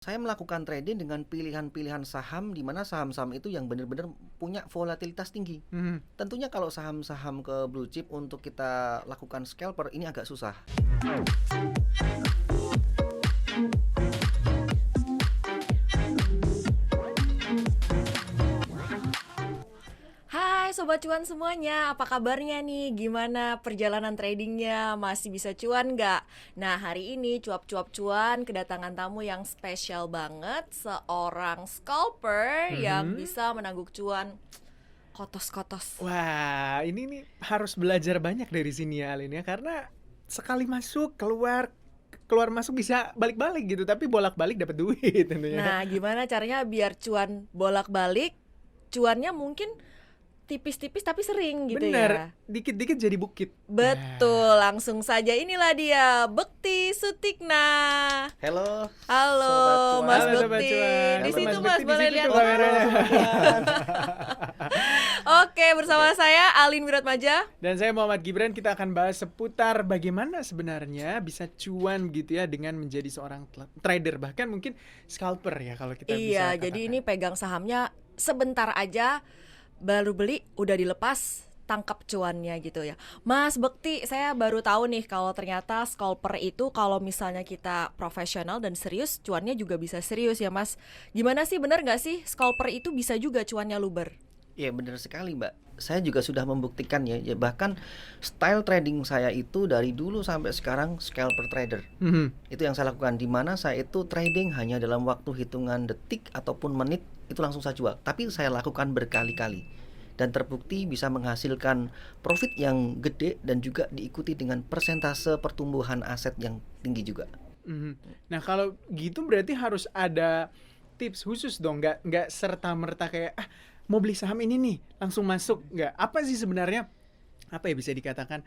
Saya melakukan trading dengan pilihan-pilihan saham di mana saham-saham itu yang benar-benar punya volatilitas tinggi. Mhm. Tentunya kalau saham-saham ke blue chip untuk kita lakukan scalper ini agak susah. Hai Sobat Cuan semuanya, apa kabarnya nih? Gimana perjalanan tradingnya? Masih bisa cuan nggak? Nah hari ini cuap-cuap cuan kedatangan tamu yang spesial banget. Seorang scalper yang Mhm. bisa menangguk cuan kotos-kotos. Wah, ini nih harus belajar banyak dari sini ya Alin ya, karena sekali masuk keluar keluar masuk bisa balik-balik gitu, tapi bolak-balik dapat duit tentunya. Nah gimana caranya biar cuan bolak-balik? Cuannya mungkin tipis-tipis tapi sering gitu Bener, ya. dikit-dikit jadi bukit. Betul, langsung saja inilah dia Bekti Sutikna. Halo, Halo Sobat Cuan. Mas Halo Sobat Bekti, Cuan. di Halo, situ Mas Mas Bekti di boleh situ lihat tuh Halo, kameranya. Sobat Cuan. Oke, bersama saya Alin Wiratmaja. Dan saya Muhammad Gibran, kita akan bahas seputar bagaimana sebenarnya bisa cuan gitu ya dengan menjadi seorang trader, bahkan mungkin scalper ya kalau kita bisa Iya, katakan. jadi ini pegang sahamnya sebentar aja, baru beli udah dilepas, tangkap cuannya gitu ya. Mas Bekti, saya baru tahu nih kalau ternyata scalper itu kalau misalnya kita profesional dan serius, cuannya juga bisa serius ya Mas. Gimana sih, bener nggak sih scalper itu bisa juga cuannya luber? Ya benar sekali Mbak. Saya juga sudah membuktikan ya. Bahkan style trading saya itu dari dulu sampai sekarang scalper trader. Mhm. Itu yang saya lakukan, di mana saya itu trading hanya dalam waktu hitungan detik ataupun menit itu langsung saya jual. Tapi saya lakukan berkali-kali dan terbukti bisa menghasilkan profit yang gede dan juga diikuti dengan persentase pertumbuhan aset yang tinggi juga. Mhm. Nah kalau gitu berarti harus ada tips khusus dong, nggak serta merta kayak mau beli saham ini nih langsung masuk, nggak. Apa sih sebenarnya, apa ya bisa dikatakan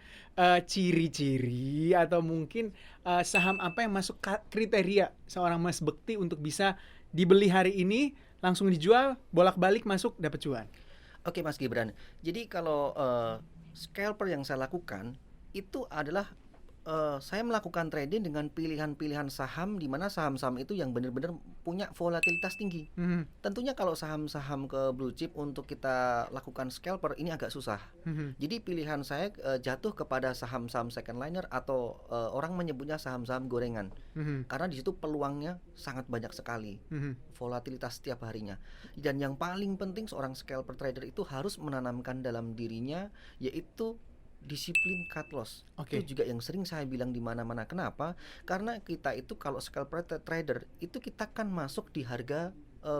ciri-ciri atau mungkin saham apa yang masuk kriteria seorang Mas Bekti untuk bisa dibeli hari ini langsung dijual bolak-balik masuk dapat cuan. Oke Mas Gibran. Jadi kalau scalper yang saya lakukan itu adalah saya melakukan trading dengan pilihan-pilihan saham di mana saham-saham itu yang benar-benar punya volatilitas tinggi. Mhm. Tentunya kalau saham-saham ke blue chip untuk kita lakukan scalper ini agak susah. Mhm. Jadi pilihan saya jatuh kepada saham-saham second liner atau orang menyebutnya saham-saham gorengan. Mhm. Karena di situ peluangnya sangat banyak sekali. Mhm. Volatilitas setiap harinya. Dan yang paling penting seorang scalper trader itu harus menanamkan dalam dirinya yaitu disiplin cut loss. Oke. Itu juga yang sering saya bilang di mana-mana. Kenapa? Karena kita itu kalau scalper trader itu kita kan masuk di harga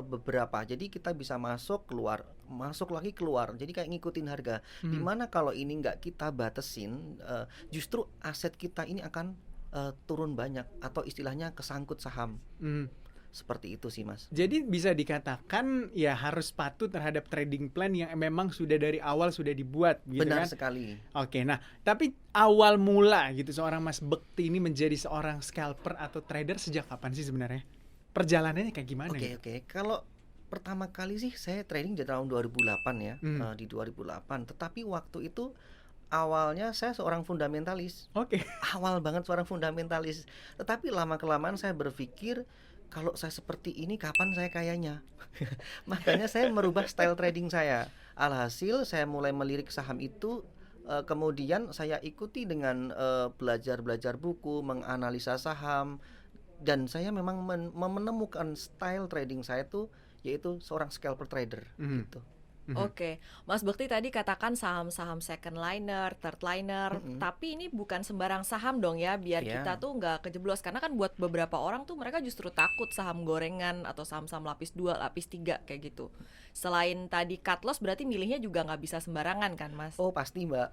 beberapa. Jadi kita bisa masuk keluar, masuk lagi keluar. Jadi kayak ngikutin harga. Dimana kalau ini nggak kita batasin, justru aset kita ini akan turun banyak atau istilahnya kesangkut saham. Mhm. Seperti itu sih Mas. Jadi bisa dikatakan ya harus patuh terhadap trading plan yang memang sudah dari awal sudah dibuat gitu Benar kan. sekali. Oke, nah tapi awal mula gitu seorang Mas Bekti ini menjadi seorang scalper atau trader sejak kapan sih sebenarnya? Perjalanannya kayak gimana gitu? Oke. Kalau pertama kali sih saya trading di tahun 2008 ya, di 2008. Tetapi waktu itu awalnya saya seorang fundamentalis. Oke. Awal banget seorang fundamentalis. Tetapi lama-kelamaan saya berpikir kalau saya seperti ini kapan saya kayanya? Makanya saya merubah style trading saya. Alhasil saya mulai melirik saham itu, kemudian saya ikuti dengan belajar-belajar buku, menganalisa saham, dan saya memang menemukan style trading saya tuh yaitu seorang scalper trader gitu. Oke, Mas Bekti tadi katakan saham-saham second liner, third liner, tapi ini bukan sembarang saham dong ya, biar Iya. kita tuh nggak kejeblos. Karena kan buat beberapa orang tuh mereka justru takut saham gorengan atau saham-saham lapis 2, lapis 3 kayak gitu. Selain tadi cut loss berarti milihnya juga nggak bisa sembarangan kan Mas? Oh pasti Mbak.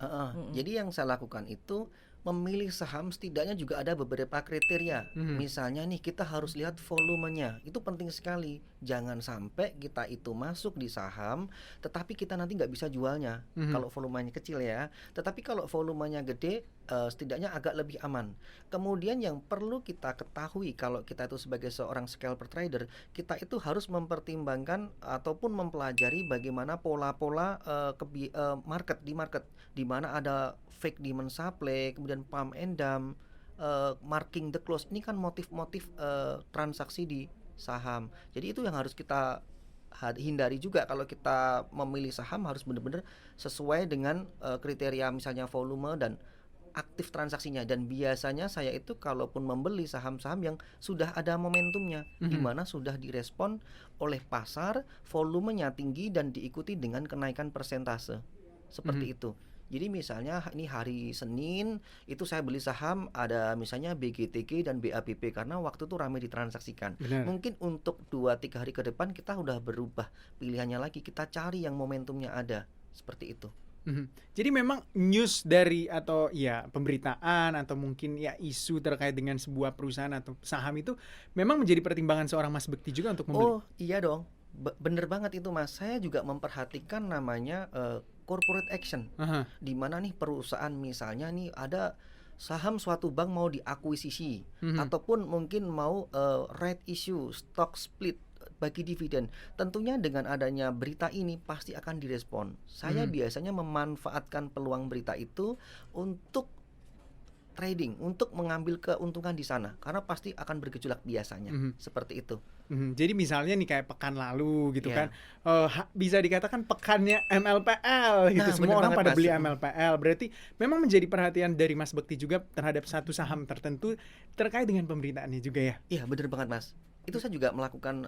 Jadi yang saya lakukan itu memilih saham setidaknya juga ada beberapa kriteria. Misalnya nih kita harus lihat volumenya, itu penting sekali. Jangan sampai kita itu masuk di saham, tetapi kita nanti nggak bisa jualnya. Kalau volumenya kecil ya. Tetapi kalau volumenya gede, setidaknya agak lebih aman. Kemudian yang perlu kita ketahui kalau kita itu sebagai seorang scalper trader, kita itu harus mempertimbangkan ataupun mempelajari bagaimana pola-pola market di mana ada fake demand supply, kemudian pump and dump, marking the close. Ini kan motif-motif transaksi di saham. Jadi itu yang harus kita hindari juga. Kalau kita memilih saham harus benar-benar sesuai dengan kriteria misalnya volume dan aktif transaksinya. Dan biasanya saya itu kalaupun membeli saham-saham yang sudah ada momentumnya, di mana sudah direspon oleh pasar, volumenya tinggi dan diikuti dengan kenaikan persentase. Seperti itu. Jadi misalnya ini hari Senin itu saya beli saham ada misalnya BGTG dan BABP karena waktu itu ramai ditransaksikan. Benar. Mungkin untuk 2-3 hari ke depan kita udah berubah pilihannya lagi, kita cari yang momentumnya ada. Seperti itu. Jadi memang news dari atau ya pemberitaan atau mungkin ya isu terkait dengan sebuah perusahaan atau saham itu memang menjadi pertimbangan seorang Mas Bekti juga untuk membeli. Oh iya dong, bener banget itu Mas. Saya juga memperhatikan namanya corporate action. Aha. Di mana nih perusahaan misalnya nih ada saham suatu bank mau diakuisisi ataupun mungkin mau right issue, stock split, bagi dividen. Tentunya dengan adanya berita ini pasti akan direspon. Saya biasanya memanfaatkan peluang berita itu untuk trading, untuk mengambil keuntungan di sana karena pasti akan bergejolak biasanya. Seperti itu. Jadi misalnya nih kayak pekan lalu gitu Iya. kan, bisa dikatakan pekannya MLPL gitu. Nah, Semua bener orang banget, pada Mas. beli MLPL. Berarti memang menjadi perhatian dari Mas Bekti juga terhadap satu saham tertentu terkait dengan pemberitaannya juga ya. Iya bener banget Mas. Itu saya juga melakukan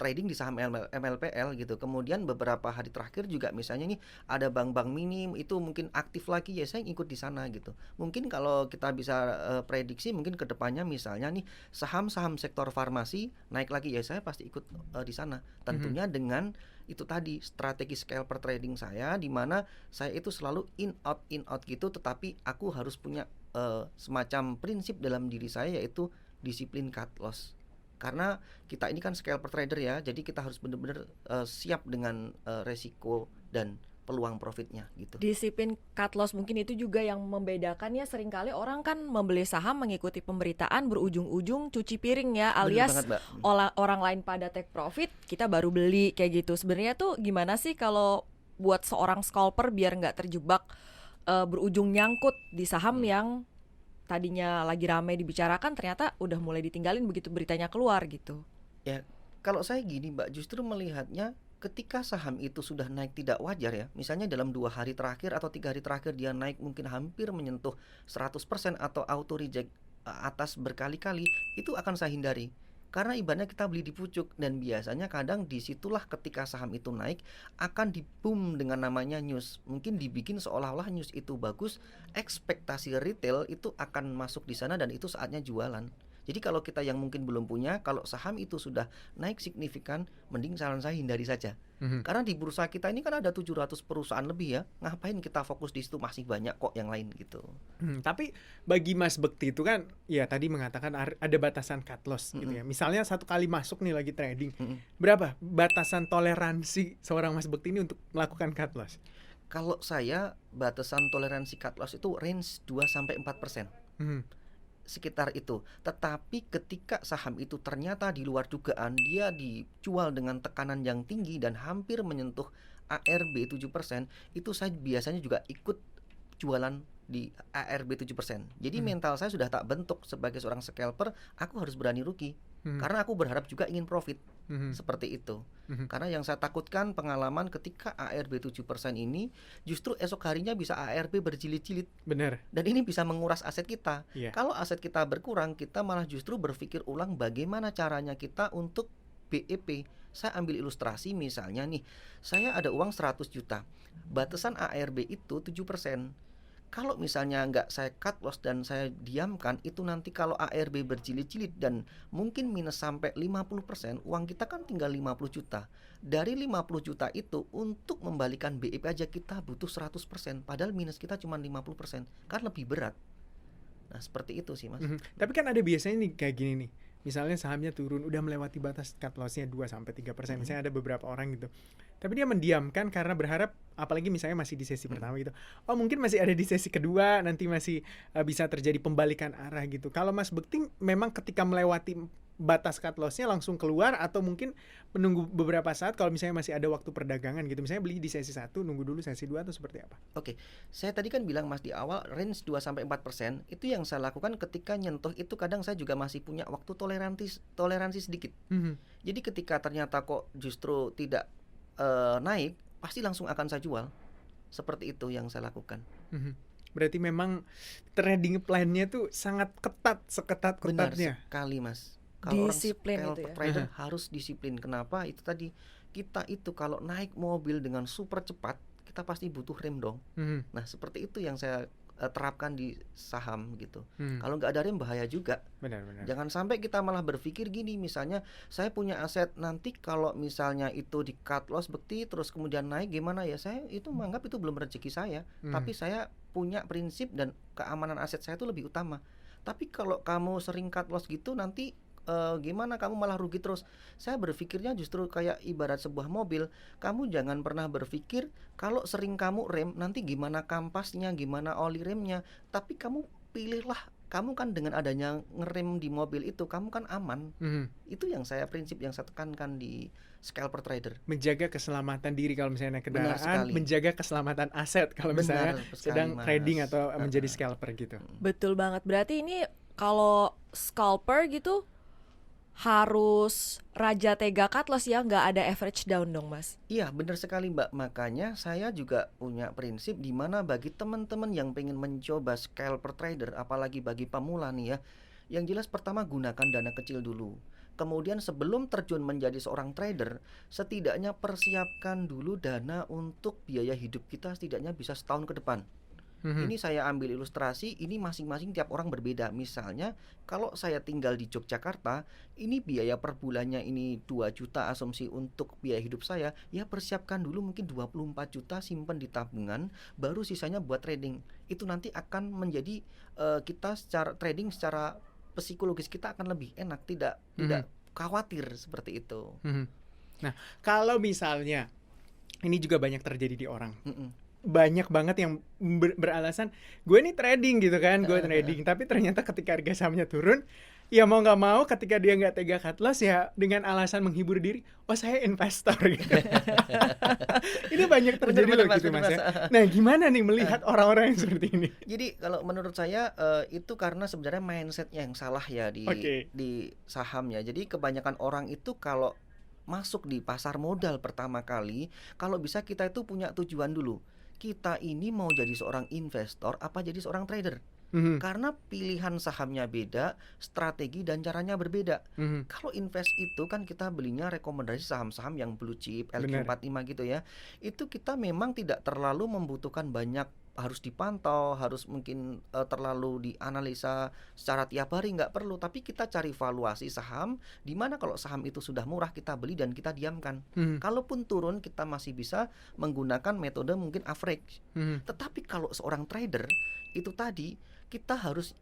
trading di saham MLPL gitu. Kemudian beberapa hari terakhir juga misalnya nih ada bank-bank mini itu mungkin aktif lagi ya saya ikut di sana gitu. Mungkin kalau kita bisa prediksi mungkin ke depannya misalnya nih saham-saham sektor farmasi naik lagi ya saya pasti ikut di sana. Tentunya dengan itu tadi strategi scalper trading saya di mana saya itu selalu in out gitu, tetapi aku harus punya semacam prinsip dalam diri saya yaitu disiplin cut loss. Karena kita ini kan scalper trader ya, jadi kita harus benar-benar siap dengan resiko dan peluang profitnya gitu. Disiplin cut loss mungkin itu juga yang membedakannya. Seringkali orang kan membeli saham mengikuti pemberitaan berujung-ujung cuci piring ya, Bener alias banget, Mbak. orang lain pada take profit kita baru beli kayak gitu. Sebenarnya tuh gimana sih kalau buat seorang scalper biar nggak terjebak berujung nyangkut di saham yang tadinya lagi ramai dibicarakan ternyata udah mulai ditinggalin begitu beritanya keluar gitu. Ya, kalau saya gini Mbak, justru melihatnya ketika saham itu sudah naik tidak wajar ya. Misalnya dalam 2 hari terakhir atau 3 hari terakhir dia naik mungkin hampir menyentuh 100% atau auto reject atas berkali-kali, itu akan saya hindari. Karena ibaratnya kita beli di pucuk dan biasanya kadang disitulah ketika saham itu naik akan di-boom dengan namanya news. Mungkin dibikin seolah-olah news itu bagus, ekspektasi retail itu akan masuk di sana dan itu saatnya jualan. Jadi kalau kita yang mungkin belum punya, kalau saham itu sudah naik signifikan, mending saran saya hindari saja. Karena di bursa kita ini kan ada 700 perusahaan lebih ya. Ngapain kita fokus di situ, masih banyak kok yang lain gitu. Tapi bagi Mas Bekti itu kan ya tadi mengatakan ada batasan cut loss gitu ya. Misalnya satu kali masuk nih lagi trading, berapa batasan toleransi seorang Mas Bekti ini untuk melakukan cut loss? Kalau saya batasan toleransi cut loss itu range 2-4%. Sekitar itu. Tetapi ketika saham itu ternyata di luar dugaan, dia dijual dengan tekanan yang tinggi dan hampir menyentuh ARB 7%, itu saya biasanya juga ikut jualan di ARB 7%. Jadi mental saya sudah tak bentuk sebagai seorang scalper, aku harus berani rugi. Karena aku berharap juga ingin profit. Seperti itu. Karena yang saya takutkan pengalaman ketika ARB 7% ini justru esok harinya bisa ARB berjilid-jilid. Benar. Dan ini bisa menguras aset kita. Iya. Kalau aset kita berkurang, kita malah justru berpikir ulang bagaimana caranya kita untuk BEP. Saya ambil ilustrasi misalnya nih, saya ada uang 100 juta. Batasan ARB itu 7%. Kalau misalnya nggak saya cut loss dan saya diamkan, itu nanti kalau ARB berjilid-jilid dan mungkin minus sampai 50%, uang kita kan tinggal 50 juta. Dari 50 juta itu untuk membalikan BEP aja kita butuh 100%, padahal minus kita cuma 50%, kan lebih berat. Nah seperti itu sih Mas. Tapi kan ada biasanya nih kayak gini nih. Misalnya sahamnya turun udah melewati batas cut loss-nya 2-3%. Misalnya ada beberapa orang gitu. Tapi dia mendiamkan karena berharap, apalagi misalnya masih di sesi pertama gitu. Oh mungkin masih ada di sesi kedua, nanti masih bisa terjadi pembalikan arah gitu. Kalau Mas Bekti memang ketika melewati batas cut loss-nya langsung keluar, atau mungkin menunggu beberapa saat kalau misalnya masih ada waktu perdagangan gitu. Misalnya beli di sesi 1, nunggu dulu sesi 2 atau seperti apa? Oke, saya tadi kan bilang Mas di awal range 2-4%, itu yang saya lakukan ketika nyentuh itu kadang saya juga masih punya waktu toleransi sedikit. Jadi ketika ternyata kok justru tidak naik, pasti langsung akan saya jual. Seperti itu yang saya lakukan. Berarti memang trading plan-nya tuh sangat ketat, Benar seketat-ketatnya. sekali Mas. Disiplin Kalau itu ya. trader harus disiplin. Kenapa? Itu tadi, kita itu kalau naik mobil dengan super cepat, kita pasti butuh rem dong. Nah seperti itu yang saya terapkan di saham gitu. Kalau nggak ada rem bahaya juga. Benar-benar. Jangan sampai kita malah berpikir gini, misalnya saya punya aset, nanti kalau misalnya itu di cut loss Bekti terus kemudian naik gimana ya, saya itu menganggap itu belum rezeki saya. Tapi saya punya prinsip dan keamanan aset saya itu lebih utama. Tapi kalau kamu sering cut loss gitu, nanti gimana, kamu malah rugi terus. Saya berpikirnya justru kayak ibarat sebuah mobil. Kamu jangan pernah berpikir kalau sering kamu rem nanti gimana kampasnya, gimana oli remnya. Tapi kamu pilihlah, kamu kan dengan adanya ngerem di mobil itu kamu kan aman. Itu yang prinsip yang saya tekankan di scalper trader. Menjaga keselamatan diri kalau misalnya naik Benar kendaraan, sekali. menjaga keselamatan aset kalau misalnya Benar sekali, sedang Mas. trading atau menjadi scalper gitu. Betul banget. Berarti ini kalau scalper gitu harus raja tega cut loss ya, nggak ada average down dong Mas. Iya benar sekali Mbak. Makanya saya juga punya prinsip di mana bagi teman-teman yang pengen mencoba scalper trader, apalagi bagi pemula nih ya, yang jelas pertama gunakan dana kecil dulu. Kemudian sebelum terjun menjadi seorang trader, setidaknya persiapkan dulu dana untuk biaya hidup kita setidaknya bisa setahun ke depan. Ini saya ambil ilustrasi, ini masing-masing tiap orang berbeda. Misalnya kalau saya tinggal di Yogyakarta, ini biaya per bulannya ini 2 juta asumsi untuk biaya hidup saya, ya persiapkan dulu mungkin 24 juta simpan di tabungan, baru sisanya buat trading. Itu nanti akan menjadi kita secara trading, secara psikologis kita akan lebih enak, tidak khawatir seperti itu. Nah, kalau misalnya ini juga banyak terjadi di orang. Banyak banget yang beralasan gue ini trading gitu kan, gue trading, tapi ternyata ketika harga sahamnya turun, ya mau nggak mau ketika dia nggak tega cut loss ya dengan alasan menghibur diri, oh saya investor gitu. Ini banyak terjadi loh gitu Mas ya. Nah gimana nih melihat orang-orang yang seperti ini? Jadi kalau menurut saya itu karena sebenarnya mindsetnya yang salah ya di saham ya. Jadi kebanyakan orang itu kalau masuk di pasar modal pertama kali, kalau bisa kita itu punya tujuan dulu. Kita ini mau jadi seorang investor apa jadi seorang trader? Karena pilihan sahamnya beda, strategi dan caranya berbeda. Kalau invest itu kan kita belinya rekomendasi saham-saham yang blue chip, LQ45 gitu ya. Itu kita memang tidak terlalu membutuhkan banyak, harus dipantau, harus mungkin terlalu dianalisa secara tiap hari, nggak perlu. Tapi kita cari valuasi saham, di mana kalau saham itu sudah murah kita beli dan kita diamkan. Kalaupun turun kita masih bisa menggunakan metode mungkin average. Tetapi kalau seorang trader itu tadi kita harus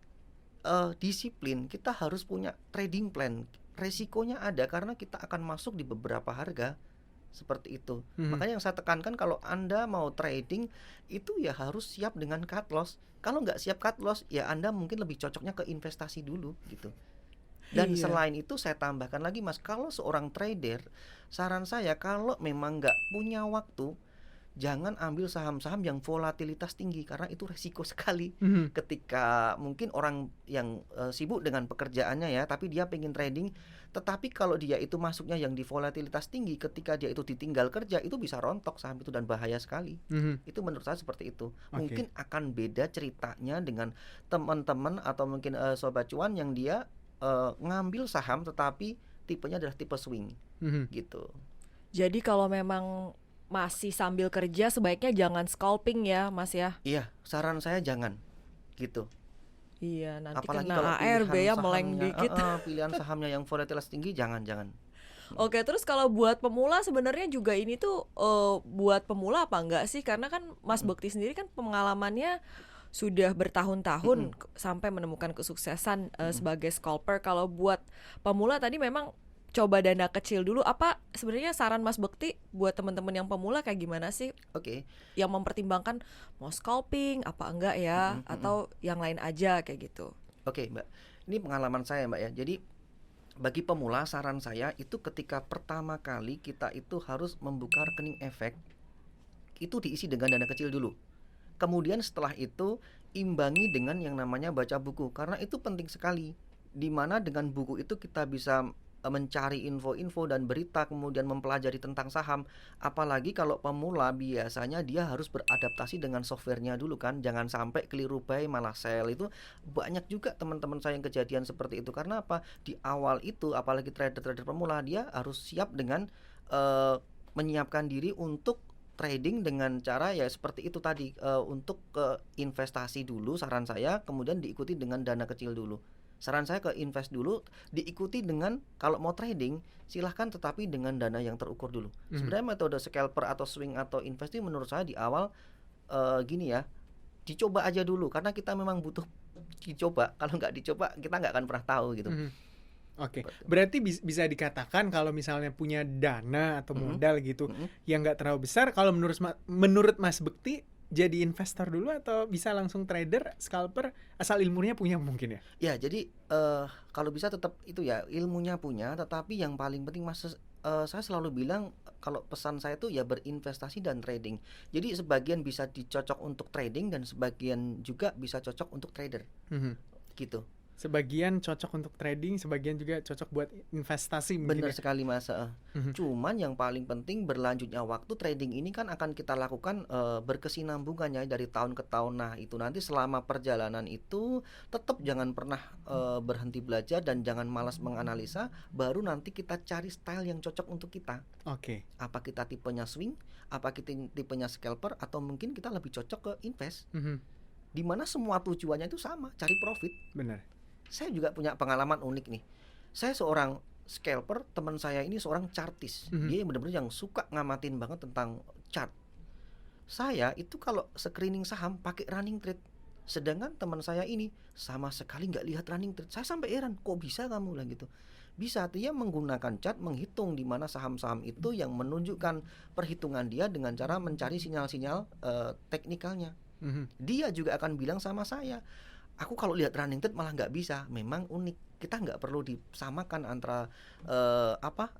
disiplin, kita harus punya trading plan. Resikonya ada karena kita akan masuk di beberapa harga. Seperti itu. Makanya yang saya tekankan kalau Anda mau trading itu ya harus siap dengan cut loss. Kalau nggak siap cut loss ya Anda mungkin lebih cocoknya ke investasi dulu gitu. Dan selain itu saya tambahkan lagi Mas, kalau seorang trader, saran saya kalau memang nggak punya waktu, jangan ambil saham-saham yang volatilitas tinggi karena itu resiko sekali. Ketika mungkin orang yang sibuk dengan pekerjaannya ya, tapi dia pengen trading, tetapi kalau dia itu masuknya yang di volatilitas tinggi, ketika dia itu ditinggal kerja itu bisa rontok saham itu dan bahaya sekali. Itu menurut saya seperti itu. Mungkin akan beda ceritanya dengan teman-teman atau mungkin sobat cuan yang dia ngambil saham tetapi tipenya adalah tipe swing gitu. Jadi kalau memang masih sambil kerja sebaiknya jangan scalping ya Mas ya. Iya, saran saya jangan gitu. Iya, nanti Apalagi kena kalau ARB ya meleng sahamnya, dikit. pilihan sahamnya yang volatilitas tinggi jangan. Oke, terus kalau buat pemula sebenarnya juga ini tuh buat pemula apa enggak sih? Karena kan Mas Bekti sendiri kan pengalamannya sudah bertahun-tahun sampai menemukan kesuksesan sebagai scalper. Kalau buat pemula tadi memang coba dana kecil dulu. Apa sebenarnya saran Mas Bekti buat teman-teman yang pemula kayak gimana sih? Oke. Yang mempertimbangkan mau scalping apa enggak ya, atau yang lain aja kayak gitu. Oke, Mbak. Ini pengalaman saya, Mbak ya. Jadi bagi pemula saran saya itu ketika pertama kali kita itu harus membuka rekening efek, itu diisi dengan dana kecil dulu. Kemudian setelah itu imbangi dengan yang namanya baca buku, karena itu penting sekali. Dimana dengan buku itu kita bisa mencari info-info dan berita, kemudian mempelajari tentang saham. Apalagi kalau pemula biasanya dia harus beradaptasi dengan softwarenya dulu kan. Jangan sampai keliru buy malah sell. Itu banyak juga teman-teman saya yang kejadian seperti itu. Karena apa? Di awal itu apalagi trader-trader pemula, dia harus siap dengan menyiapkan diri untuk trading dengan cara ya seperti itu tadi, untuk investasi dulu saran saya, kemudian diikuti dengan dana kecil dulu. Saran saya ke invest dulu, diikuti dengan kalau mau trading silahkan tetapi dengan dana yang terukur dulu. Sebenarnya metode scalper atau swing atau invest itu menurut saya di awal gini ya, dicoba aja dulu karena kita memang butuh dicoba. Kalau nggak dicoba kita nggak akan pernah tahu gitu. Oke, berarti bisa dikatakan kalau misalnya punya dana atau modal gitu yang nggak terlalu besar, kalau menurut Mas Bekti jadi investor dulu atau bisa langsung trader, scalper, asal ilmunya punya mungkin ya? Ya, jadi kalau bisa tetap itu ya, ilmunya punya, tetapi yang paling penting saya selalu bilang kalau pesan saya tuh ya berinvestasi dan trading. Jadi sebagian bisa dicocok untuk trading dan sebagian juga bisa cocok untuk trader. Gitu. Sebagian cocok untuk trading, sebagian juga cocok buat investasi. Benar sekali Mas. Cuman yang paling penting berlanjutnya waktu trading ini kan akan kita lakukan berkesinambungannya dari tahun ke tahun. Nah itu nanti selama perjalanan itu tetap jangan pernah berhenti belajar dan jangan malas menganalisa. Baru nanti kita cari style yang cocok untuk kita. Oke. Apa kita tipenya swing, apa kita tipenya scalper, atau mungkin kita lebih cocok ke invest. Dimana semua tujuannya itu sama, cari profit. Benar. Saya juga punya pengalaman unik nih. Saya seorang scalper, teman saya ini seorang chartis. Dia benar-benar yang suka ngamatin banget tentang chart. Saya itu kalau screening saham pakai running trade. Sedangkan teman saya ini sama sekali nggak lihat running trade. Saya sampai heran, kok bisa kamu lah gitu. Bisa, dia menggunakan chart menghitung di mana saham-saham itu yang menunjukkan perhitungan dia dengan cara mencari sinyal-sinyal teknikalnya. Dia juga akan bilang sama saya, aku kalau lihat running trade malah nggak bisa. Memang unik. Kita nggak perlu disamakan antara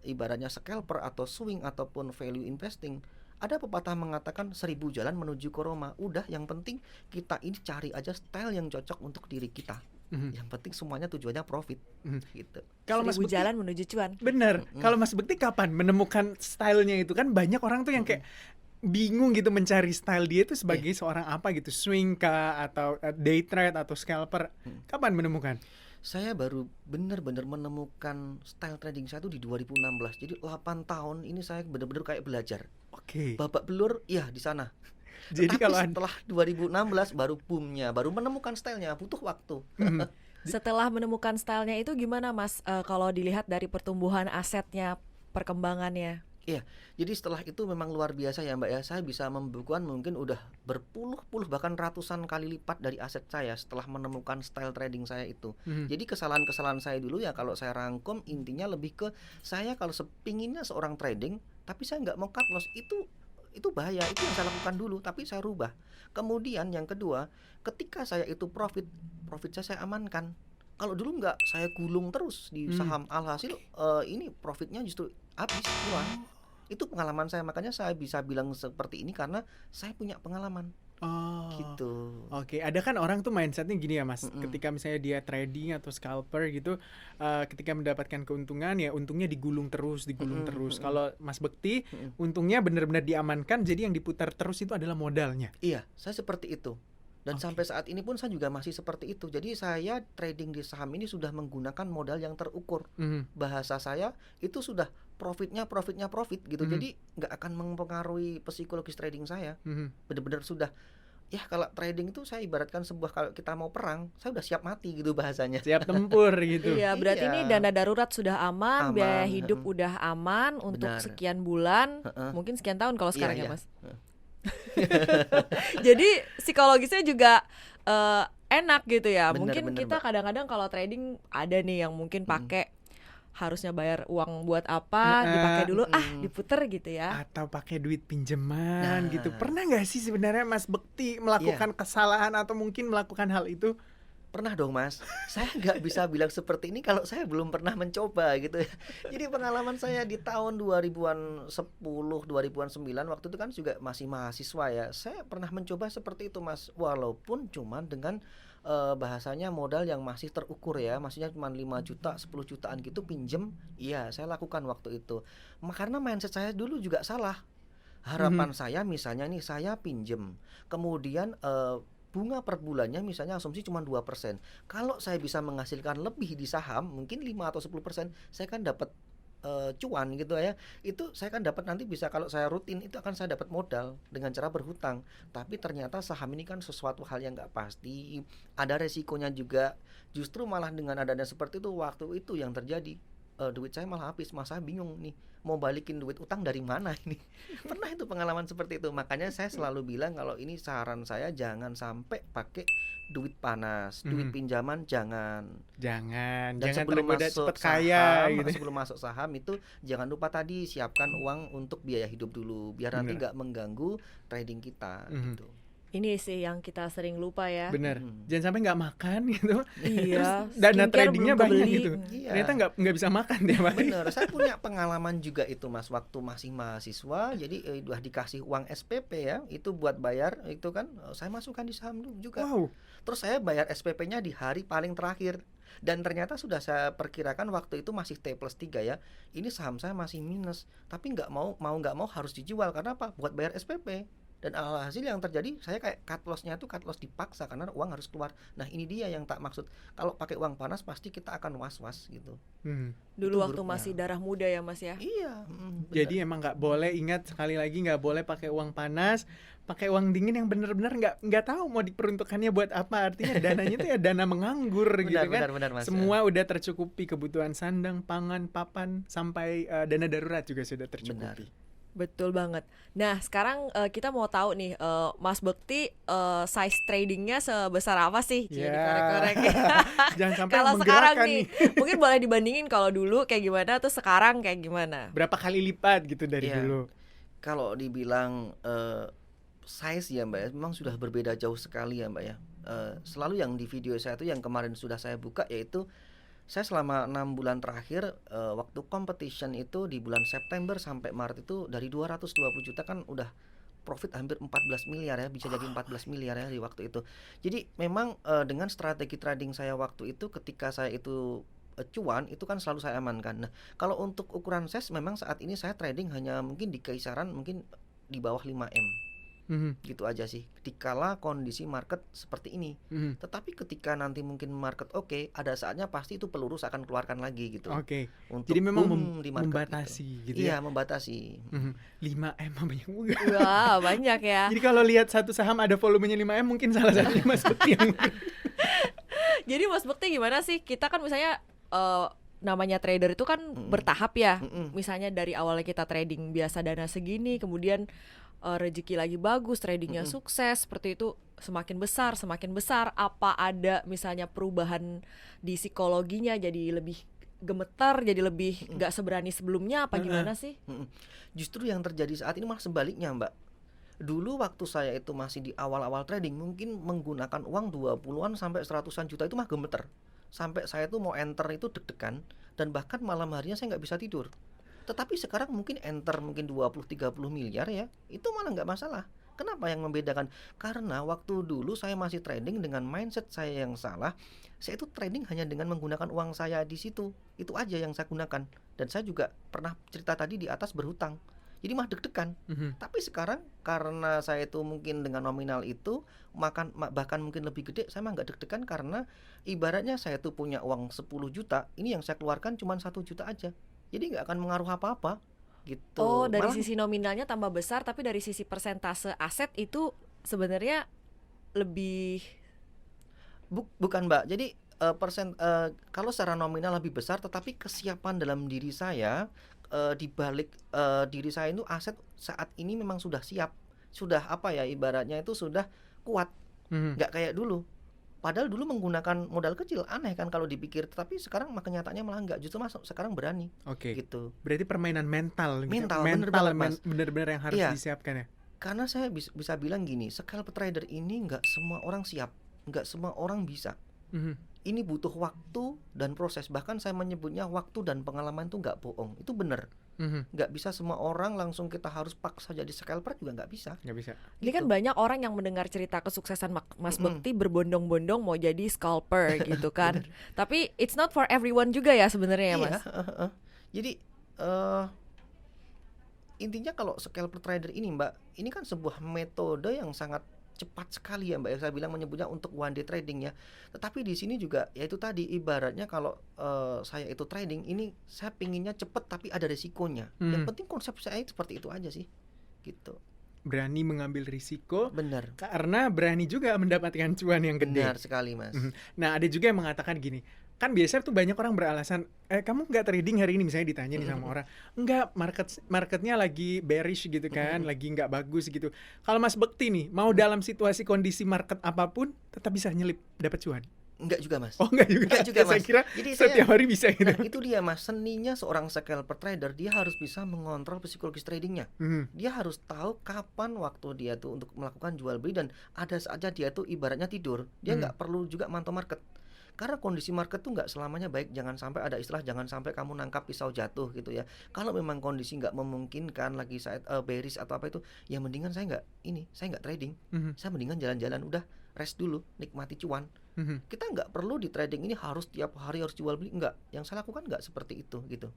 ibaratnya scalper atau swing ataupun value investing. Ada pepatah mengatakan 1000 jalan menuju ke Roma. Udah, yang penting kita ini cari aja style yang cocok untuk diri kita. Yang penting semuanya tujuannya profit. Gitu. Kalau Mas Bekti jalan menuju cuan. Bener. Kalau Mas Bekti kapan menemukan stylenya itu? Kan banyak orang tuh yang kayak bingung gitu mencari style dia itu sebagai seorang apa gitu, swing kah atau day trade atau scalper. Kapan menemukan? Saya baru benar-benar menemukan style trading saya itu di 2016. Jadi 8 tahun ini saya benar-benar kayak belajar. Oke. Babak belur ya di sana. Jadi tapi kalau setelah 2016 baru boomnya, baru menemukan stylenya, butuh waktu. Setelah menemukan stylenya itu gimana Mas, kalau dilihat dari pertumbuhan asetnya, perkembangannya? Iya, jadi setelah itu memang luar biasa ya Mbak ya. Saya bisa membukukan mungkin udah berpuluh-puluh bahkan ratusan kali lipat dari aset saya setelah menemukan style trading saya itu. Jadi kesalahan-kesalahan saya dulu ya kalau saya rangkum intinya lebih ke saya kalau sepinginnya seorang trading tapi saya nggak mau cut loss, itu bahaya. Itu yang saya lakukan dulu tapi saya rubah. Kemudian yang kedua, ketika saya itu profit saya amankan. Kalau dulu nggak, saya gulung terus di saham, alhasil ini profitnya justru habis hilang. Itu pengalaman saya, makanya saya bisa bilang seperti ini karena saya punya pengalaman. Gitu. Oke, ada kan orang tuh mindsetnya gini ya Mas, ketika misalnya dia trading atau scalper gitu, ketika mendapatkan keuntungan ya untungnya digulung terus. Kalau Mas Bekti, untungnya benar-benar diamankan, jadi yang diputar terus itu adalah modalnya. Iya, saya seperti itu. Dan sampai saat ini pun saya juga masih seperti itu. Jadi saya trading di saham ini sudah menggunakan modal yang terukur. Bahasa saya itu sudah profit gitu. Jadi nggak akan mempengaruhi psikologis trading saya. Benar-benar sudah. Ya kalau trading itu saya ibaratkan sebuah, kalau kita mau perang, saya udah siap mati gitu bahasanya. Siap tempur gitu. Iya, berarti ini dana darurat sudah aman, biaya hidup udah aman untuk sekian bulan, mungkin sekian tahun kalau sekarang ya Mas. Jadi psikologisnya juga enak gitu ya. Mungkin kita kadang-kadang kalau trading ada nih yang mungkin pakai harusnya bayar uang buat apa, dipakai dulu diputer gitu ya. Atau pakai duit pinjaman gitu. Nah. Pernah nggak sih sebenarnya Mas Bekti melakukan kesalahan atau mungkin melakukan hal itu? Pernah dong Mas, saya nggak bisa bilang seperti ini kalau saya belum pernah mencoba gitu ya. Jadi pengalaman saya di tahun 2010, 2009 waktu itu kan juga masih mahasiswa ya. Saya pernah mencoba seperti itu Mas, walaupun cuman dengan bahasanya modal yang masih terukur ya. Maksudnya cuma 5 juta, 10 jutaan gitu pinjem. Iya, saya lakukan waktu itu. Karena mindset saya dulu juga salah. Harapan saya misalnya nih, saya pinjem, kemudian bunga per bulannya misalnya asumsi cuma 2%. Kalau saya bisa menghasilkan lebih di saham, mungkin 5 atau 10%, saya kan dapat cuan gitu ya. Itu saya kan dapat nanti bisa, kalau saya rutin itu akan saya dapat modal dengan cara berhutang. Tapi ternyata saham ini kan sesuatu hal yang nggak pasti, ada resikonya juga. Justru malah dengan adanya seperti itu, waktu itu yang terjadi, duit saya malah habis, saya bingung nih mau balikin duit utang dari mana ini. Pernah itu pengalaman seperti itu. Makanya saya selalu bilang kalau ini saran saya jangan sampai pakai duit panas, duit pinjaman jangan. Dan Jangan sebelum tergoda masuk cepet kaya saham, gitu. sebelum masuk saham itu jangan lupa tadi siapkan uang untuk biaya hidup dulu biar nanti nggak mengganggu trading kita gitu. Ini sih yang kita sering lupa ya. Bener, jangan sampai nggak makan gitu. Iya, Terus dana skincare tradingnya belum banyak kebeli. gitu. Iya. Ternyata nggak bisa makan tiap hari. Bener, saya punya pengalaman juga itu Mas, waktu masih mahasiswa. Jadi udah dikasih uang SPP ya, itu buat bayar itu kan, saya masukkan di saham dulu juga. Wow. Terus saya bayar SPP-nya di hari paling terakhir. Dan ternyata sudah saya perkirakan waktu itu masih T+3 ya. Ini saham saya masih minus, tapi nggak mau harus dijual karena apa? Buat bayar SPP. Dan alhasil yang terjadi saya kayak cut loss-nya itu cut loss dipaksa karena uang harus keluar. Nah ini dia yang tak maksud. Kalau pakai uang panas pasti kita akan was-was gitu. Dulu Itu waktu buruknya. masih darah muda ya Mas ya. Iya. Benar. Jadi emang nggak boleh, ingat sekali lagi nggak boleh pakai uang panas, pakai uang dingin yang bener-bener nggak tahu mau diperuntukannya buat apa. Artinya dananya itu ya dana menganggur gitu kan. Benar, Mas. Semua udah tercukupi, kebutuhan sandang, pangan, papan, sampai dana darurat juga sudah tercukupi. Betul banget. Nah sekarang kita mau tahu nih Mas Bekti size tradingnya sebesar apa sih? Jadi Ya. korek-korek. Jangan sampai Kalau sekarang menggerakkan nih, mungkin boleh dibandingin kalau dulu kayak gimana, terus sekarang kayak gimana? berapa kali lipat gitu dari Iya. dulu. Kalau dibilang size ya Mbak ya, memang sudah berbeda jauh sekali ya Mbak ya. Selalu yang di video saya itu yang kemarin sudah saya buka, yaitu saya selama 6 bulan terakhir waktu competition itu di bulan September sampai Maret itu dari 220 juta kan udah profit hampir 14 miliar ya, bisa jadi 14 miliar ya di waktu itu. Jadi memang dengan strategi trading saya waktu itu, ketika saya itu cuan itu kan selalu saya amankan. Nah, kalau untuk ukuran size memang saat ini saya trading hanya mungkin di kisaran mungkin di bawah 5M. Gitu aja sih. Dikala kondisi market seperti ini. Tetapi ketika nanti mungkin market oke, ada saatnya pasti itu pelurus akan keluarkan lagi gitu. Oke. Untuk Jadi memang boom di market membatasi gitu Iya, ya. membatasi. 5M banyak juga. Wah banyak ya. Jadi kalau lihat satu saham ada volumenya 5M, mungkin salah satunya Mas Bekti yang Jadi Mas Bekti gimana sih? Kita kan misalnya namanya trader itu kan bertahap ya. Misalnya dari awalnya kita trading biasa dana segini, kemudian rezeki lagi bagus, tradingnya sukses, seperti itu semakin besar. Apa ada misalnya perubahan di psikologinya, jadi lebih gemetar, jadi lebih nggak seberani sebelumnya, apa gimana sih? Justru yang terjadi saat ini malah sebaliknya Mbak. Dulu waktu saya itu masih di awal-awal trading, mungkin menggunakan uang 20-an sampai 100-an juta itu mah gemeter. Sampai saya tuh mau enter itu deg-degan, dan bahkan malam harinya saya nggak bisa tidur. Tetapi sekarang mungkin enter mungkin 20-30 miliar ya, itu malah nggak masalah. Kenapa yang membedakan? Karena waktu dulu saya masih trading dengan mindset saya yang salah. Saya itu trading hanya dengan menggunakan uang saya di situ. Itu aja yang saya gunakan. Dan saya juga pernah cerita tadi di atas berhutang. Jadi mah deg-degan. Tapi sekarang karena saya itu mungkin dengan nominal itu bahkan mungkin lebih gede, saya mah nggak deg-degan karena ibaratnya saya tuh punya uang 10 juta, ini yang saya keluarkan cuma 1 juta aja. Jadi nggak akan mengaruh apa-apa gitu. Oh, dari Malah, sisi nominalnya tambah besar, tapi dari sisi persentase aset itu sebenarnya lebih bukan Mbak. Jadi kalau secara nominal lebih besar, tetapi kesiapan dalam diri saya di balik diri saya itu aset saat ini memang sudah siap. Sudah apa ya, ibaratnya itu sudah kuat. Nggak kayak dulu. Padahal dulu menggunakan modal kecil, aneh kan kalau dipikir, tapi sekarang kenyataannya malah enggak, justru masuk sekarang berani Oke. gitu. Berarti permainan mental gitu. Mental, bener banget, Mas. Bener-bener yang harus Iya. disiapkan ya. Karena saya bisa bilang gini, scalp trader ini nggak semua orang siap, nggak semua orang bisa. Mhm. Ini butuh waktu dan proses. Bahkan saya menyebutnya waktu dan pengalaman itu nggak bohong. Itu bener. Mhm. Nggak bisa semua orang langsung kita harus paksa jadi scalper juga nggak bisa. Nggak bisa. Ini kan Gitu. banyak orang yang mendengar cerita kesuksesan Mas Mm-mm. Bekti berbondong-bondong mau jadi scalper gitu kan. Tapi it's not for everyone juga ya sebenarnya ya, Iya, Mas. Jadi intinya kalau scalper trader ini Mbak, ini kan sebuah metode yang sangat cepat sekali ya Mbak, yang saya bilang menyebutnya untuk one day trading ya. Tetapi di sini juga ya itu tadi, ibaratnya kalau saya itu trading ini, saya pinginnya cepet tapi ada resikonya. Yang penting konsep saya seperti itu aja sih, gitu. Berani mengambil risiko Benar. karena berani juga mendapatkan cuan yang gede. Benar sekali Mas. Nah, ada juga yang mengatakan gini, kan biasa tuh banyak orang beralasan, kamu nggak trading hari ini, misalnya ditanya nih sama orang, enggak, marketnya lagi bearish gitu kan, lagi nggak bagus gitu. Kalau Mas Bekti nih, mau dalam situasi kondisi market apapun, tetap bisa nyelip, dapat cuan. Enggak juga Mas. Oh, enggak juga. Enggak juga, Saya Mas. kira Jadi setiap hari bisa gitu. Nah itu dia Mas, seninya seorang scalper trader, dia harus bisa mengontrol psikologis tradingnya. Dia harus tahu kapan waktu dia tuh untuk melakukan jual beli, dan ada saja dia tuh ibaratnya tidur. Dia nggak perlu juga mantau market. Karena kondisi market tuh nggak selamanya baik. Jangan sampai ada istilah, jangan sampai kamu nangkap pisau jatuh gitu ya. Kalau memang kondisi nggak memungkinkan lagi saat bearish atau apa itu, ya mendingan saya nggak trading. Saya mendingan jalan-jalan, udah rest dulu, nikmati cuan. Kita nggak perlu di trading ini harus tiap hari harus jual beli, nggak. Yang saya lakukan nggak seperti itu gitu.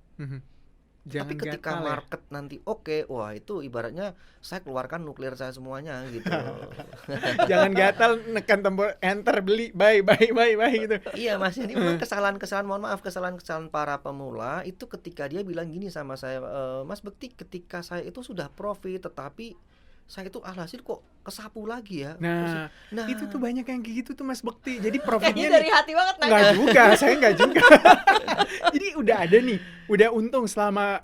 Jangan Tapi ketika gatal ya. market nanti oke, wah itu ibaratnya saya keluarkan nuklir saya semuanya gitu. Jangan gatal, nekan tombol enter, beli, buy gitu. Iya Mas, ini memang kesalahan para pemula itu ketika dia bilang gini sama saya, Mas Bekti, ketika saya itu sudah profit tetapi saya itu alhasil kok kesapu lagi ya. Nah, Nah, itu tuh banyak yang kayak gitu tuh Mas Bekti. Jadi Kayaknya profitnya dari nih, hati banget enggak nanya. juga, saya enggak juga. Jadi udah ada nih, udah untung selama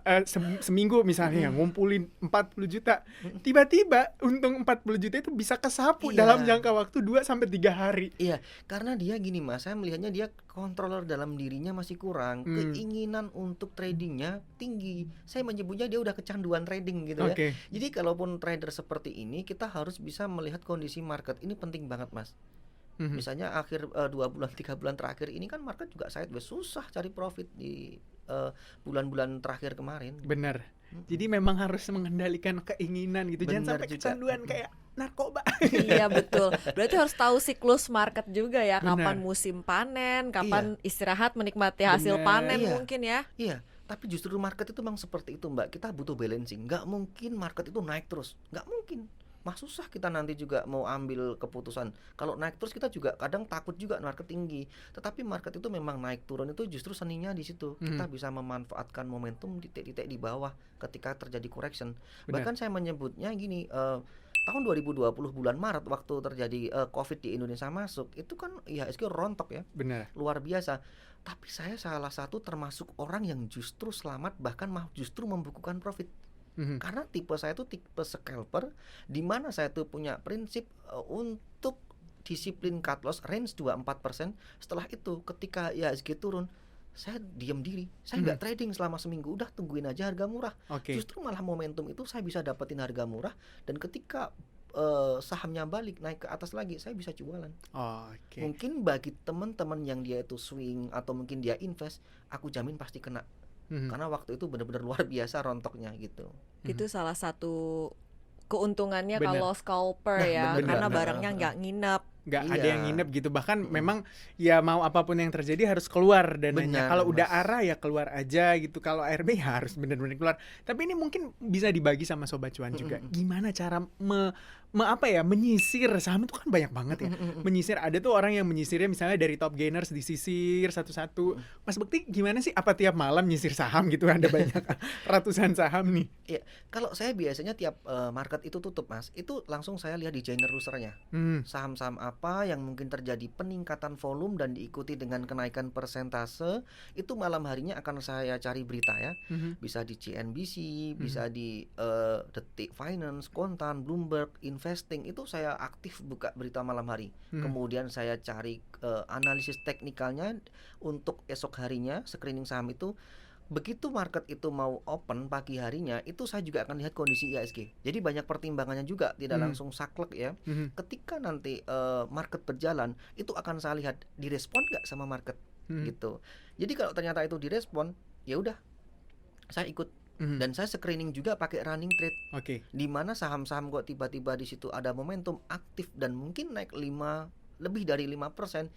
seminggu misalnya, ngumpulin 40 juta. Tiba-tiba untung 40 juta itu bisa kesapu Iya. dalam jangka waktu 2-3 hari. Iya, karena dia gini Mas, saya melihatnya dia controller dalam dirinya masih kurang, keinginan untuk tradingnya tinggi. Saya menyebutnya dia udah kecanduan trading gitu ya. Oke. Jadi kalaupun trader seperti ini, kita harus bisa melihat kondisi market, ini penting banget Mas. Misalnya akhir 2 bulan 3 bulan terakhir ini kan market juga sideways, susah cari profit di bulan-bulan terakhir kemarin. Benar. Jadi memang harus mengendalikan keinginan gitu. Jangan Benar sampai juga. kecanduan kayak narkoba. Iya betul. Berarti harus tahu siklus market juga ya, kapan Benar. musim panen, kapan istirahat menikmati hasil Benar. panen Iya. mungkin ya. Iya, tapi justru market itu memang seperti itu Mbak. Kita butuh balancing. Nggak mungkin market itu naik terus. Nggak mungkin. Mah susah kita nanti juga mau ambil keputusan. Kalau naik terus kita juga kadang takut juga market tinggi. Tetapi market itu memang naik turun itu justru seninya di situ. Kita bisa memanfaatkan momentum titik-titik di bawah ketika terjadi correction. Benar. Bahkan saya menyebutnya gini, tahun 2020 bulan Maret waktu terjadi Covid di Indonesia masuk, itu kan IHSG rontok ya. Benar. Luar biasa. Tapi saya salah satu termasuk orang yang justru selamat, bahkan justru membukukan profit. Karena tipe saya itu tipe scalper, di mana saya tuh punya prinsip untuk disiplin cut loss range 2-4%. Setelah itu ketika IHSG turun, saya diam diri, saya nggak trading selama seminggu, udah tungguin aja harga murah. Oke. Justru malah momentum itu saya bisa dapetin harga murah, dan ketika sahamnya balik naik ke atas lagi, saya bisa jualan. Oke. Mungkin bagi teman-teman yang dia itu swing atau mungkin dia invest, aku jamin pasti kena. Karena waktu itu benar-benar luar biasa rontoknya gitu. Itu salah satu keuntungannya Benar. kalau scalper Nah, ya, benar. karena Nah, barangnya nggak nginep. Nggak Iya. ada yang nginep gitu. Bahkan memang ya mau apapun yang terjadi harus keluar dananya. Benar, Kalau udah Mas. arah ya keluar aja gitu. Kalau ARB ya harus benar-benar keluar. Tapi ini mungkin bisa dibagi sama Sobat Cuan juga. Gimana cara menyisir saham itu kan banyak banget ya. Menyisir, ada tuh orang yang menyisirnya misalnya dari top gainers disisir satu-satu. Mas Bekti gimana sih? Apa tiap malam nyisir saham gitu? Ada banyak ratusan saham nih. Iya, kalau saya biasanya tiap market itu tutup Mas, itu langsung saya lihat di joiner losernya. Saham-saham apa yang mungkin terjadi peningkatan volume dan diikuti dengan kenaikan persentase, itu malam harinya akan saya cari berita ya. Bisa di CNBC, bisa di Detik Finance, Kontan, Bloomberg, Investing, itu saya aktif buka berita malam hari. Kemudian saya cari analisis teknikalnya untuk esok harinya, screening saham itu. Begitu market itu mau open pagi harinya, itu saya juga akan lihat kondisi IHSG. Jadi banyak pertimbangannya juga, tidak langsung saklek ya. Ketika nanti market berjalan, itu akan saya lihat direspon nggak sama market gitu. Jadi kalau ternyata itu direspon, ya udah saya ikut. Dan saya screening juga pakai running trade. Di mana saham-saham kok tiba-tiba di situ ada momentum aktif dan mungkin naik lebih dari 5%,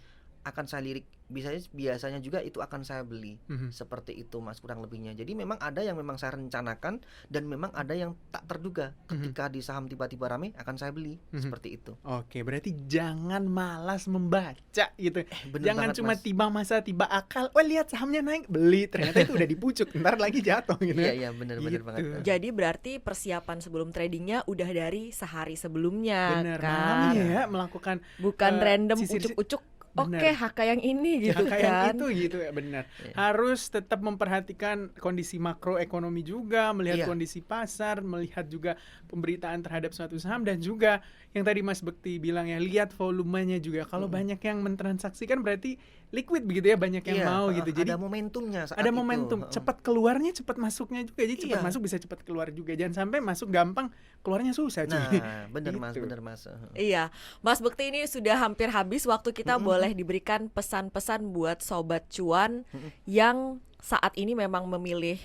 akan saya lirik. Biasanya juga itu akan saya beli. Seperti itu Mas, kurang lebihnya. Jadi memang ada yang memang saya rencanakan, dan memang ada yang tak terduga. Ketika di saham tiba-tiba rame, akan saya beli. Seperti itu. Oke, berarti jangan malas membaca gitu. Bener Jangan banget, cuma Mas. tiba masa tiba akal, oh lihat sahamnya naik, beli, ternyata itu udah dipucuk, ntar lagi jatuh gitu. Iya benar-benar Gitu. banget. Jadi berarti persiapan sebelum tradingnya udah dari sehari sebelumnya Bener, kan. malamnya ya melakukan Bukan random sisir- ucuk-ucuk. Bener. Oke, HK yang ini gitu Jangka yang kan. itu gitu ya, benar. Iya. Harus tetap memperhatikan kondisi makroekonomi juga, melihat Iya. kondisi pasar, melihat juga pemberitaan terhadap suatu saham, dan juga yang tadi Mas Bekti bilang ya, lihat volumenya juga. Kalau banyak yang mentransaksikan berarti liquid begitu ya, banyak yang Iya, mau gitu. Jadi ada momentumnya saat ada itu. momentum, cepat keluarnya, cepat masuknya juga. Jadi cepat Iya. masuk bisa cepat keluar juga. Jangan sampai masuk gampang, keluarnya susah cuy. Nah, benar Mas, Gitu. benar Mas. Iya, Mas Bekti, ini sudah hampir habis waktu kita. Boleh diberikan pesan-pesan buat sobat cuan yang saat ini memang memilih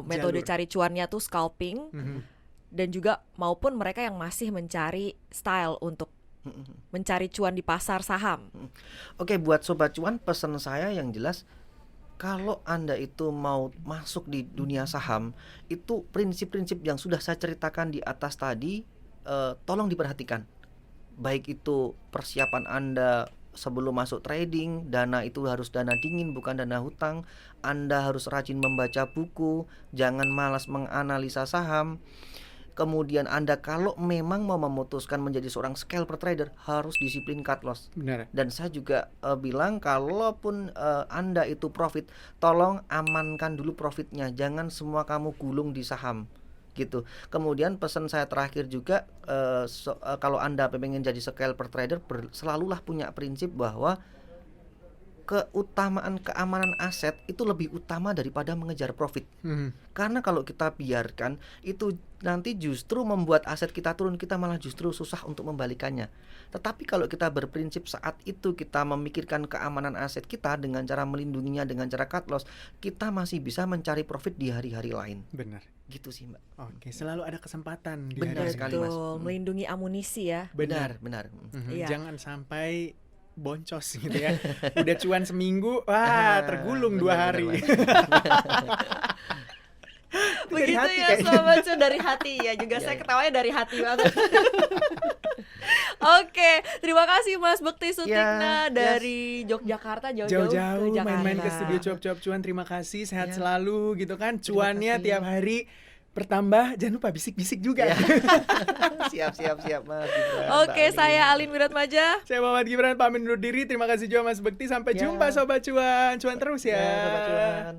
metode Jalur. cari cuannya tuh scalping, dan juga maupun mereka yang masih mencari style untuk mencari cuan di pasar saham. Oke, buat sobat cuan, pesan saya yang jelas, kalau Anda itu mau masuk di dunia saham, itu prinsip-prinsip yang sudah saya ceritakan di atas tadi, tolong diperhatikan. Baik itu persiapan Anda sebelum masuk trading, dana itu harus dana dingin bukan dana hutang. Anda harus rajin membaca buku, jangan malas menganalisa saham. Kemudian Anda kalau memang mau memutuskan menjadi seorang scalper trader, harus disiplin cut loss. Benar. Dan saya juga bilang, kalaupun Anda itu profit, tolong amankan dulu profitnya. Jangan semua kamu gulung di saham gitu. Kemudian pesan saya terakhir juga, kalau Anda pengen jadi scalper trader, selalulah punya prinsip bahwa keutamaan keamanan aset itu lebih utama daripada mengejar profit. Karena kalau kita biarkan, itu nanti justru membuat aset kita turun, kita malah justru susah untuk membalikannya. Tetapi kalau kita berprinsip saat itu kita memikirkan keamanan aset kita dengan cara melindunginya, dengan cara cut loss, kita masih bisa mencari profit di hari-hari lain. Benar. Gitu sih Mbak. Oke, selalu ada kesempatan di Benar hari-hari. sekali, Mas. Betul, melindungi amunisi ya. Benar. Iya. Jangan sampai boncos gitu ya. Udah cuan seminggu, wah tergulung 2 hari. Itu dari Begitu hati ya kayaknya. sobat cuan, dari hati ya. Juga saya ketawanya dari hati banget. Oke, terima kasih Mas Bekti Sutikna dari Yogyakarta, jauh-jauh ke Jauh-jauh Jakarta. main-main ke studio cuap-cuap cuan. Terima kasih, sehat Ya. selalu gitu kan. Cuannya kasih. tiap hari bertambah. Jangan lupa bisik-bisik juga. Siap Mas Gibran, Oke, Mbak saya Alin. Alin Wiratmaja. Saya Muhammad Gibran pamit undur diri. Terima kasih juga Mas Bekti. Sampai Ya. jumpa sobat cuan. Cuan terus ya. Ya, sobat cuan.